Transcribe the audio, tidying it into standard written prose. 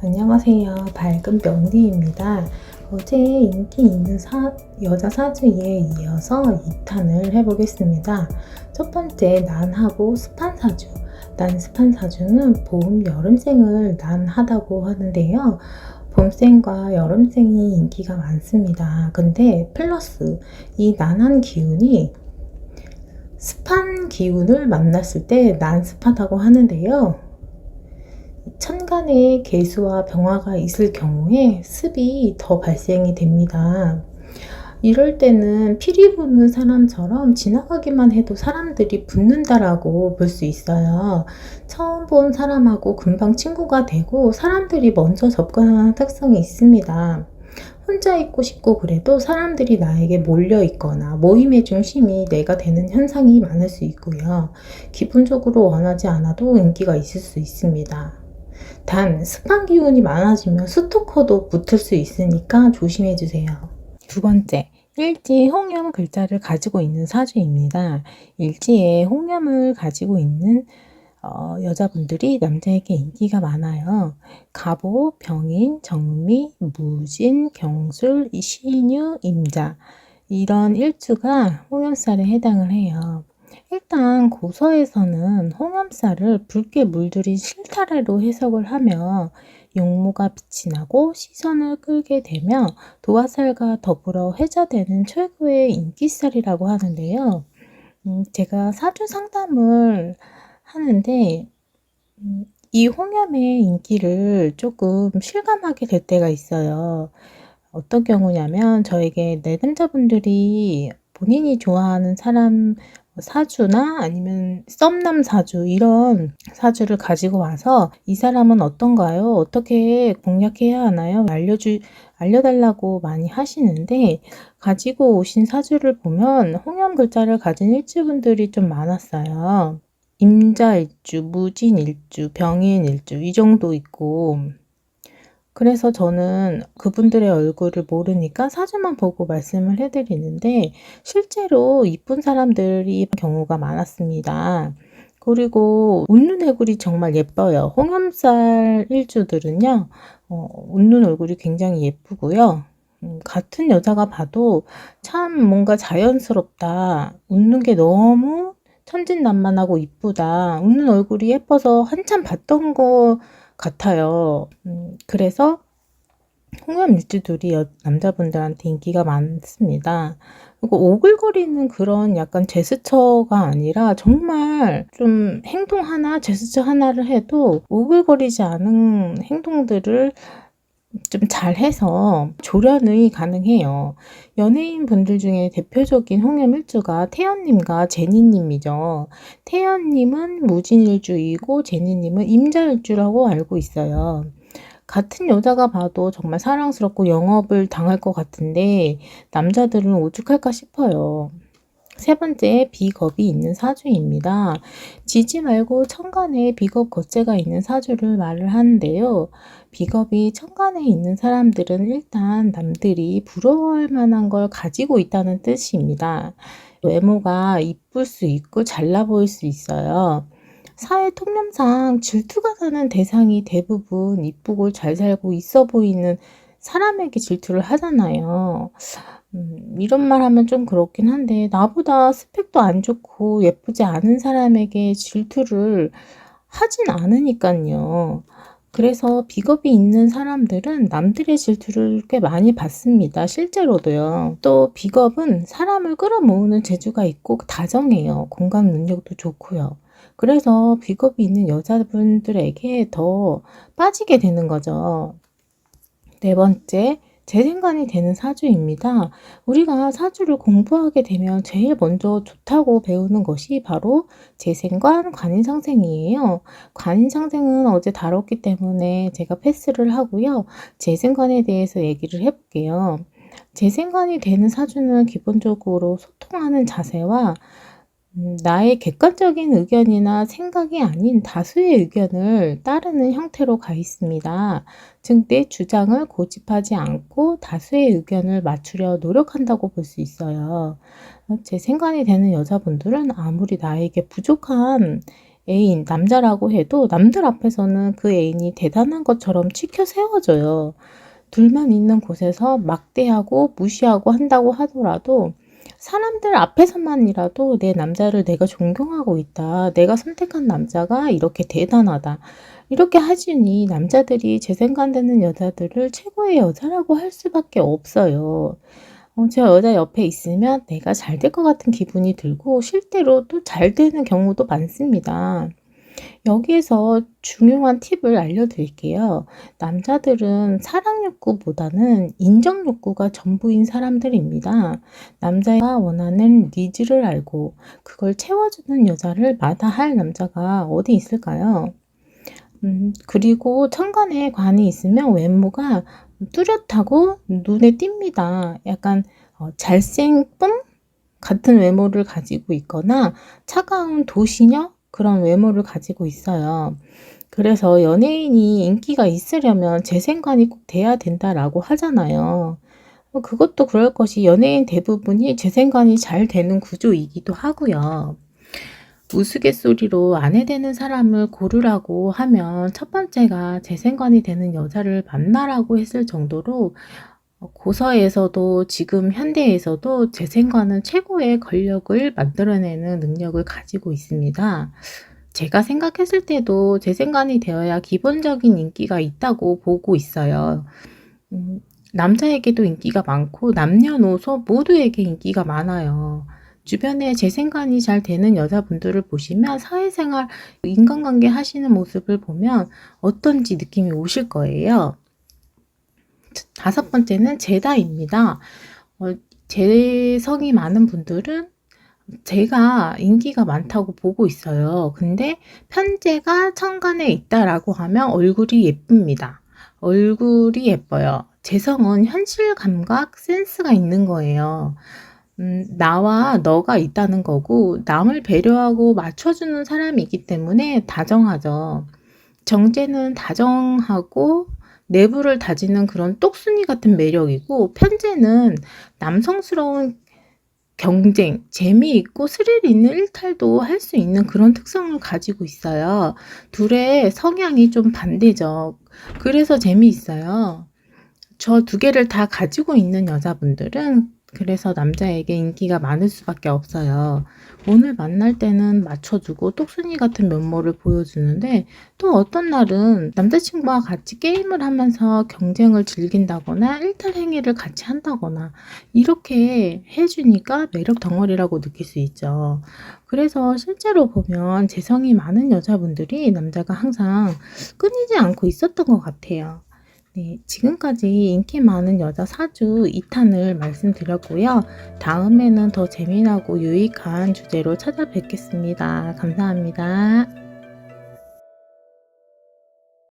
안녕하세요. 밝은 명리입니다. 어제 인기 있는 여자 사주에 이어서 2탄을 해보겠습니다. 첫 번째, 난하고 습한사주. 난습한사주는 봄, 여름생을 난하다고 하는데요. 봄생과 여름생이 인기가 많습니다. 근데 플러스 이 난한 기운이 습한 기운을 만났을 때 난습하다고 하는데요. 천간에 개수와 병화가 있을 경우에 습이 더 발생이 됩니다. 이럴 때는 피리 부는 사람처럼 지나가기만 해도 사람들이 붙는다라고 볼 수 있어요. 처음 본 사람하고 금방 친구가 되고 사람들이 먼저 접근하는 특성이 있습니다. 혼자 있고 싶고 그래도 사람들이 나에게 몰려 있거나 모임의 중심이 내가 되는 현상이 많을 수 있고요. 기본적으로 원하지 않아도 인기가 있을 수 있습니다. 단 습한 기운이 많아지면 스토커도 붙을 수 있으니까 조심해 주세요. 두 번째, 일지 홍염 글자를 가지고 있는 사주입니다. 일지에 홍염을 가지고 있는 여자분들이 남자에게 인기가 많아요. 갑오, 병인, 정미, 무진, 경술, 신유, 임자 이런 일주가 홍염살에 해당을 해요. 일단 고서에서는 홍염살을 붉게 물들인 실타래로 해석을 하며 용모가 빛이 나고 시선을 끌게 되며 도화살과 더불어 회자되는 최고의 인기살이라고 하는데요. 제가 사주 상담을 하는데 이 홍염의 인기를 조금 실감하게 될 때가 있어요. 어떤 경우냐면 저에게 내담자분들이 본인이 좋아하는 사람 사주나 아니면 썸남 사주 이런 사주를 가지고 와서 이 사람은 어떤가요? 어떻게 공략해야 하나요? 알려달라고 많이 하시는데 가지고 오신 사주를 보면 홍염 글자를 가진 일주분들이 좀 많았어요. 임자일주, 무진일주, 병인일주 이 정도 있고 그래서 저는 그분들의 얼굴을 모르니까 사주만 보고 말씀을 해드리는데 실제로 이쁜 사람들이 경우가 많았습니다. 그리고 웃는 얼굴이 정말 예뻐요. 홍염살 일주들은요. 웃는 얼굴이 굉장히 예쁘고요. 같은 여자가 봐도 참 뭔가 자연스럽다. 웃는 게 너무 천진난만하고 이쁘다. 웃는 얼굴이 예뻐서 한참 봤던 거 같아요. 그래서 홍염 일주들이 남자분들한테 인기가 많습니다. 그리고 오글거리는 그런 약간 제스처가 아니라 정말 좀 행동 하나, 제스처 하나를 해도 오글거리지 않은 행동들을 좀 잘해서 조련이 가능해요. 연예인 분들 중에 대표적인 홍염 일주가 태연님과 제니님이죠. 태연님은 무진일주이고 제니님은 임자일주라고 알고 있어요. 같은 여자가 봐도 정말 사랑스럽고 영업을 당할 것 같은데 남자들은 오죽할까 싶어요. 세 번째, 비겁이 있는 사주입니다. 지지 말고 천간에 비겁 겉재가 있는 사주를 말을 하는데요. 비겁이 천간에 있는 사람들은 일단 남들이 부러워할 만한 걸 가지고 있다는 뜻입니다. 외모가 이쁠 수 있고 잘나 보일 수 있어요. 사회 통념상 질투가 나는 대상이 대부분 이쁘고 잘 살고 있어 보이는 사람에게 질투를 하잖아요. 이런 말 하면 좀 그렇긴 한데 나보다 스펙도 안 좋고 예쁘지 않은 사람에게 질투를 하진 않으니깐요. 그래서 비겁이 있는 사람들은 남들의 질투를 꽤 많이 받습니다. 실제로도요. 또 비겁은 사람을 끌어모으는 재주가 있고 다정해요. 공감 능력도 좋고요. 그래서 비겁이 있는 여자분들에게 더 빠지게 되는 거죠. 네 번째, 재생관이 되는 사주입니다. 우리가 사주를 공부하게 되면 제일 먼저 좋다고 배우는 것이 바로 재생관, 관인상생이에요. 관인상생은 어제 다뤘기 때문에 제가 패스를 하고요. 재생관에 대해서 얘기를 해볼게요. 재생관이 되는 사주는 기본적으로 소통하는 자세와 나의 객관적인 의견이나 생각이 아닌 다수의 의견을 따르는 형태로 가 있습니다. 즉, 내 주장을 고집하지 않고 다수의 의견을 맞추려 노력한다고 볼 수 있어요. 제 생각이 되는 여자분들은 아무리 나에게 부족한 애인, 남자라고 해도 남들 앞에서는 그 애인이 대단한 것처럼 치켜 세워져요. 둘만 있는 곳에서 막대하고 무시하고 한다고 하더라도 사람들 앞에서만이라도 내 남자를 내가 존경하고 있다. 내가 선택한 남자가 이렇게 대단하다. 이렇게 하시니 남자들이 재생산되는 여자들을 최고의 여자라고 할 수밖에 없어요. 제 여자 옆에 있으면 내가 잘 될 것 같은 기분이 들고 실제로 또 잘 되는 경우도 많습니다. 여기에서 중요한 팁을 알려드릴게요. 남자들은 사랑 욕구보다는 인정 욕구가 전부인 사람들입니다. 남자가 원하는 니즈를 알고 그걸 채워주는 여자를 마다할 남자가 어디 있을까요? 그리고 천간에 관이 있으면 외모가 뚜렷하고 눈에 띕니다. 약간 잘생쁨 같은 외모를 가지고 있거나 차가운 도시녀 그런 외모를 가지고 있어요. 그래서 연예인이 인기가 있으려면 재생관이 꼭 돼야 된다라고 하잖아요. 그것도 그럴 것이 연예인 대부분이 재생관이 잘 되는 구조이기도 하고요. 우스갯소리로 아내 되는 사람을 고르라고 하면 첫 번째가 재생관이 되는 여자를 만나라고 했을 정도로 고서에서도 지금 현대에서도 재생관은 최고의 권력을 만들어내는 능력을 가지고 있습니다. 제가 생각했을 때도 재생관이 되어야 기본적인 인기가 있다고 보고 있어요. 남자에게도 인기가 많고 남녀노소 모두에게 인기가 많아요. 주변에 재생관이 잘 되는 여자분들을 보시면 사회생활, 인간관계 하시는 모습을 보면 어떤지 느낌이 오실 거예요. 다섯 번째는 재다입니다. 재성이 많은 분들은 제가 인기가 많다고 보고 있어요. 근데 편재가 천간에 있다라고 하면 얼굴이 예쁩니다. 얼굴이 예뻐요. 재성은 현실 감각, 센스가 있는 거예요. 나와 너가 있다는 거고 남을 배려하고 맞춰주는 사람이기 때문에 다정하죠. 정제는 다정하고 내부를 다지는 그런 똑순이 같은 매력이고 편재는 남성스러운 경쟁, 재미있고 스릴 있는 일탈도 할 수 있는 그런 특성을 가지고 있어요. 둘의 성향이 좀 반대죠. 그래서 재미있어요. 저 두 개를 다 가지고 있는 여자분들은 그래서 남자에게 인기가 많을 수밖에 없어요. 오늘 만날 때는 맞춰주고 똑순이 같은 면모를 보여주는데 또 어떤 날은 남자친구와 같이 게임을 하면서 경쟁을 즐긴다거나 일탈 행위를 같이 한다거나 이렇게 해주니까 매력 덩어리라고 느낄 수 있죠. 그래서 실제로 보면 재성이 많은 여자분들이 남자가 항상 끊이지 않고 있었던 것 같아요. 네, 지금까지 인기 많은 여자 사주 2탄을 말씀드렸고요. 다음에는 더 재미나고 유익한 주제로 찾아뵙겠습니다. 감사합니다.